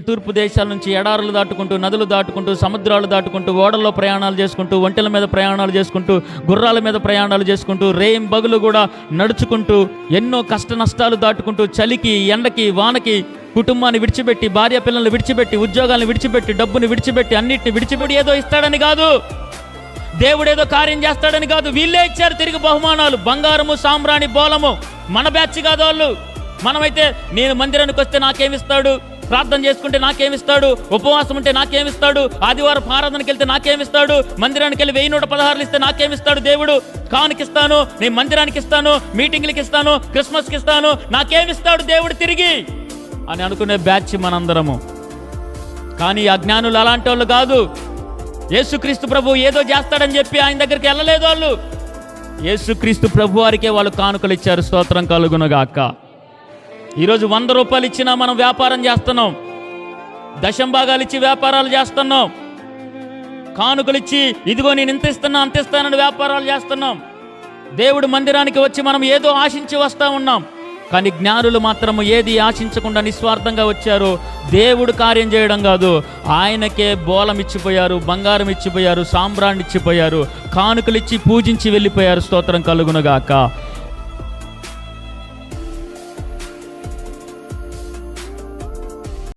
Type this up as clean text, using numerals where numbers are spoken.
తూర్పు దేశాల నుంచి ఎడారులు దాటుకుంటూ, నదులు దాటుకుంటూ, సముద్రాలు దాటుకుంటూ, ఓడల్లో ప్రయాణాలు చేసుకుంటూ, ఒంటెల మీద ప్రయాణాలు చేసుకుంటూ, గుర్రాల మీద ప్రయాణాలు చేసుకుంటూ, రేయింబగలు కూడా నడుచుకుంటూ, ఎన్నో కష్ట నష్టాలు దాటుకుంటూ, చలికి, ఎండకి, వానకి, కుటుంబాన్ని విడిచిపెట్టి, భార్య పిల్లల్ని విడిచిపెట్టి, ఉద్యోగాలను విడిచిపెట్టి, డబ్బుని విడిచిపెట్టి, అన్నిటిని విడిచిపెట్టి ఏదో ఇస్తాడని కాదు, దేవుడేదో కార్యం చేస్తాడని కాదు. వీళ్ళే ఇచ్చారు తిరిగి బహుమానాలు, బంగారము, సాంబ్రాణి, బోలము. మన బ్యాచ్ కాదు వాళ్ళు. మనమైతే నేను మందిరానికి వస్తే నాకేమిస్తాడు, ప్రార్థన చేసుకుంటే నాకేమిస్తాడు, ఉపవాసం ఉంటే నాకేమిస్తాడు, ఆదివారం ఆరాధనకి వెళ్తే నాకేమిస్తాడు, మందిరానికి వెళ్ళి 1116 ఇస్తే నాకేమిస్తాడు దేవుడు, కానుకిస్తాను, నేను మందిరానికి ఇస్తాను, మీటింగ్లకి ఇస్తాను, క్రిస్మస్కి ఇస్తాను, నాకేమిస్తాడు దేవుడు తిరిగి అని అనుకునే బ్యాచ్ మనందరము. కానీ అజ్ఞానులు అలాంటి వాళ్ళు కాదు. యేసుక్రీస్తు ప్రభు ఏదో చేస్తాడని చెప్పి ఆయన దగ్గరికి వెళ్ళలేదు వాళ్ళు. యేసుక్రీస్తు ప్రభు వారికే వాళ్ళు కానుకలు ఇచ్చారు. స్తోత్రం కలుగునుగాక. ఈరోజు 100 రూపాయలు ఇచ్చినా మనం వ్యాపారం చేస్తున్నాం, దశంభాగాలు ఇచ్చి వ్యాపారాలు చేస్తున్నాం, కానుకలు ఇచ్చి ఇదిగో నేను ఇంత ఇస్తున్నా అంత ఇస్తానని వ్యాపారాలు చేస్తున్నాం. దేవుడు మందిరానికి వచ్చి మనం ఏదో ఆశించి వస్తూ ఉన్నాం. కానీ జ్ఞానులు మాత్రము ఏది ఆశించకుండా నిస్వార్థంగా వచ్చారు. దేవుడు కార్యం చేయడం కాదు, ఆయనకే బోలం ఇచ్చిపోయారు, బంగారం ఇచ్చిపోయారు, సాంబ్రాన్ని ఇచ్చిపోయారు, కానుకలు ఇచ్చి పూజించి వెళ్ళిపోయారు. స్తోత్రం కలుగునుగాక.